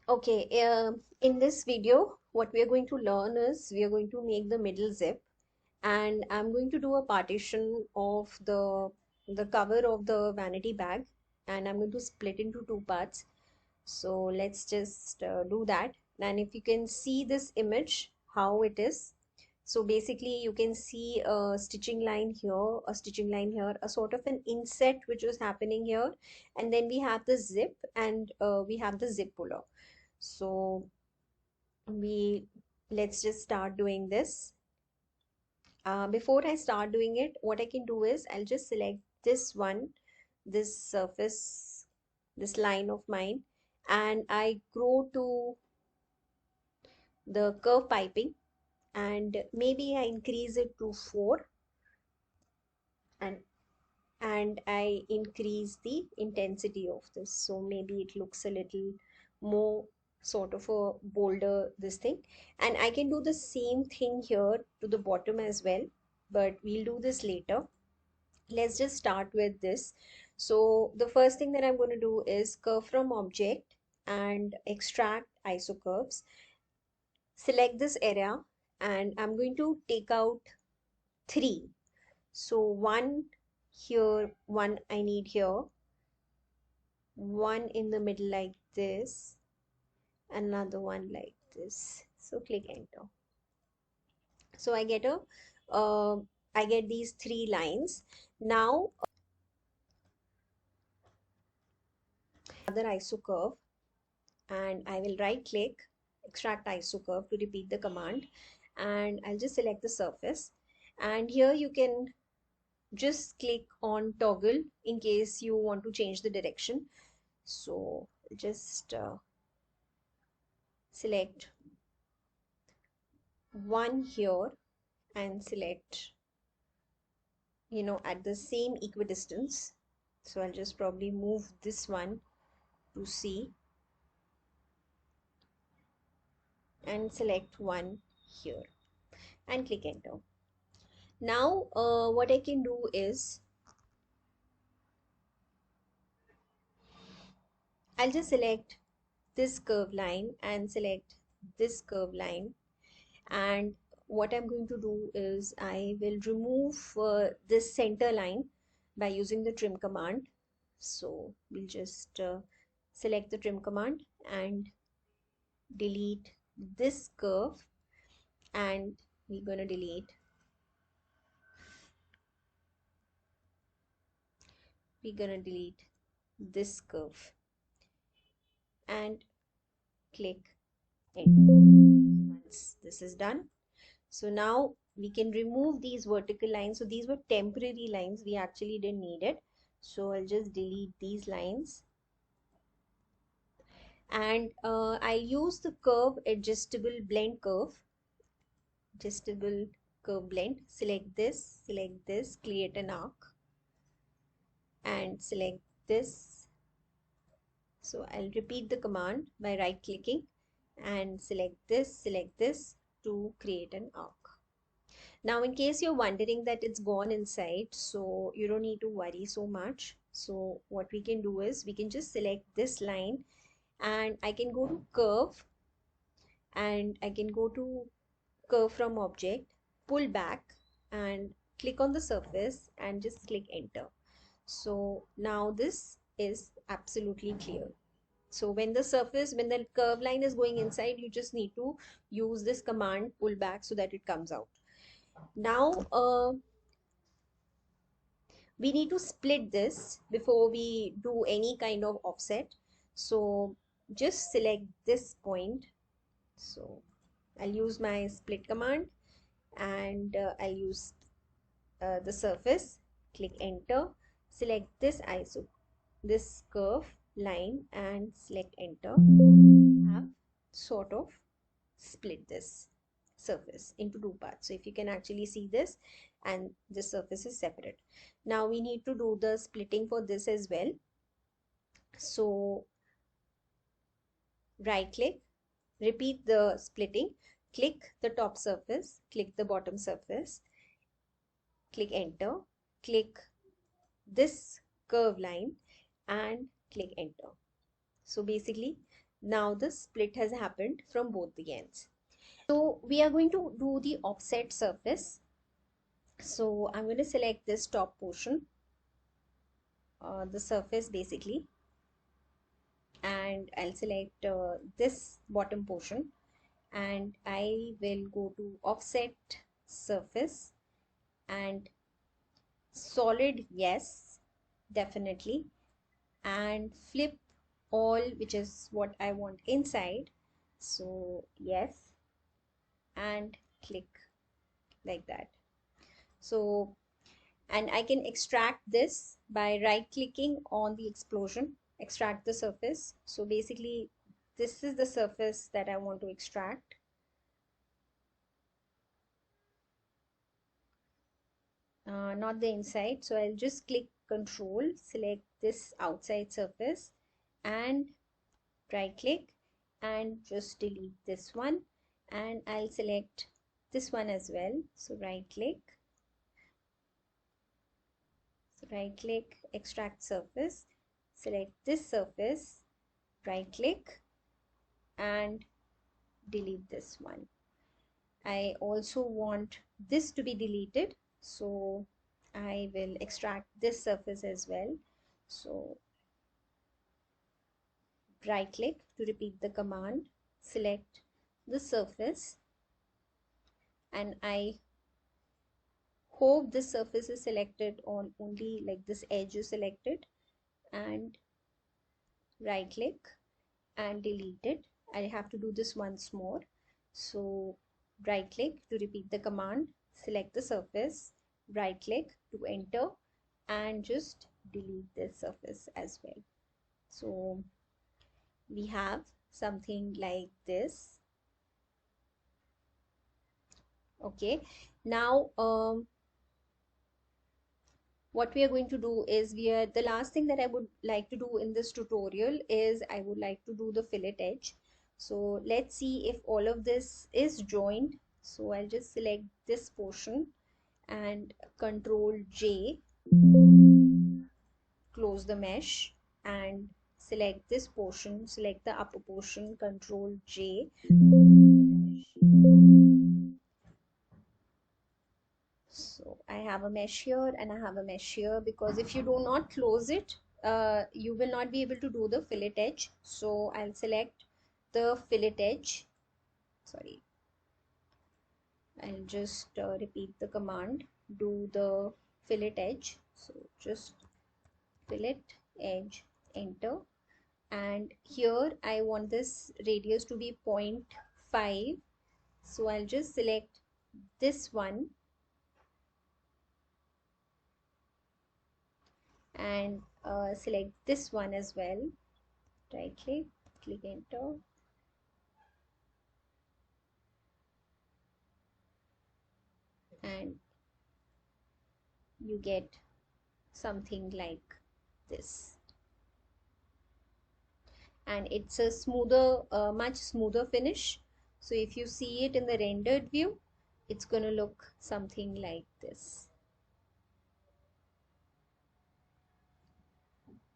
Okay, in this video, what we are going to learn is we are going to make the middle zip, and I'm going to do a partition of the cover of the vanity bag, and I'm going to split into two parts. So let's just do that. And if you can see this image, how it is. So basically, you can see a stitching line here, a stitching line here, a sort of an inset which is happening here, and then we have the zip and we have the zip puller. So we let's just start doing this. Before I start doing it, what I can do is I'll just select this one, this surface, this line of mine, and I go to the curve piping, and maybe I increase it to 4, and I increase the intensity of this, so maybe it looks a little more sort of a bolder this thing. And I can do the same thing here to the bottom as well, but we'll do this later. Let's just start with this. So the first thing that I'm going to do is curve from object and extract isocurves. Select this area, and I'm going to take out 3. So one here, one I need here, one in the middle like this, another one like this. So click enter. So I get I get these 3 lines. Now other isocurve, and I will right click, extract isocurve to repeat the command, and I'll just select the surface. And here you can just click on toggle in case you want to change the direction. So just select one here and select, at the same equidistance. So I'll just probably move this one to C and select one here and click enter. Now what I can do is I'll just select this curve line and select this curve line, and what I'm going to do is I will remove this center line by using the trim command. So we'll just select the trim command and delete this curve, and we're going to delete this curve and click enter. Once this is done, so now we can remove these vertical lines. So these were temporary lines, we actually didn't need it. So I'll just delete these lines, and I'll use the curve adjustable blend. Select this, create an arc, and select this. So I'll repeat the command by right clicking and select this to create an arc. Now in case you're wondering that it's gone inside, so you don't need to worry so much. So what we can do is we can just select this line, and I can go to curve, and I can go to curve from object, pull back, and click on the surface and just click enter. So now this is absolutely clear. So when the curve line is going inside, you just need to use this command pull back so that it comes out. Now we need to split this before we do any kind of offset. So just select this point. So I'll use my split command, and I'll use the surface, click enter, select this curve line and select enter. Have sort of split this surface into 2 parts. So if you can actually see this, and this surface is separate. Now we need to do the splitting for this as well. So right click, repeat the splitting, click the top surface, click the bottom surface, click enter, click this curve line and click enter. So basically Now the split has happened from both the ends. So we are going to do the offset surface. So I'm going to select this top portion, the surface basically, and I'll select this bottom portion, and I will go to offset surface and solid, yes, definitely, and flip all, which is what I want inside. So yes, and click like that. So, and I can extract this by right clicking on the explosion, extract the surface. So basically this is the surface that I want to extract. Not the inside. So I'll just click control, select this outside surface and right click and just delete this one, and I'll select this one as well. So right click, extract surface, select this surface, right click and delete this one. I also want this to be deleted, so I will extract this surface as well. So right click to repeat the command, select the surface, and I hope this surface is selected on only like this edge is selected, and right click and delete it. I have to do this once more. So right click to repeat the command, select the surface, right click to enter and just delete this surface as well. So we have something like this. Okay, now what we are going to do is the last thing that I would like to do in this tutorial is I would like to do the fillet edge. So let's see if all of this is joined. So I'll just select this portion and Control J, close the mesh, and select this portion, select the upper portion, Control J. So I have a mesh here and I have a mesh here, because if you do not close it, you will not be able to do the fillet edge. So I'll select the fillet edge. Sorry, I'll just repeat the command, do the fillet edge. So just fillet edge, enter. And here I want this radius to be 0.5. So I'll just select this one and select this one as well. Right click, click enter, and you get something like this, and it's a smoother, much smoother finish. So if you see it in the rendered view, it's gonna look something like this.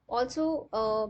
Also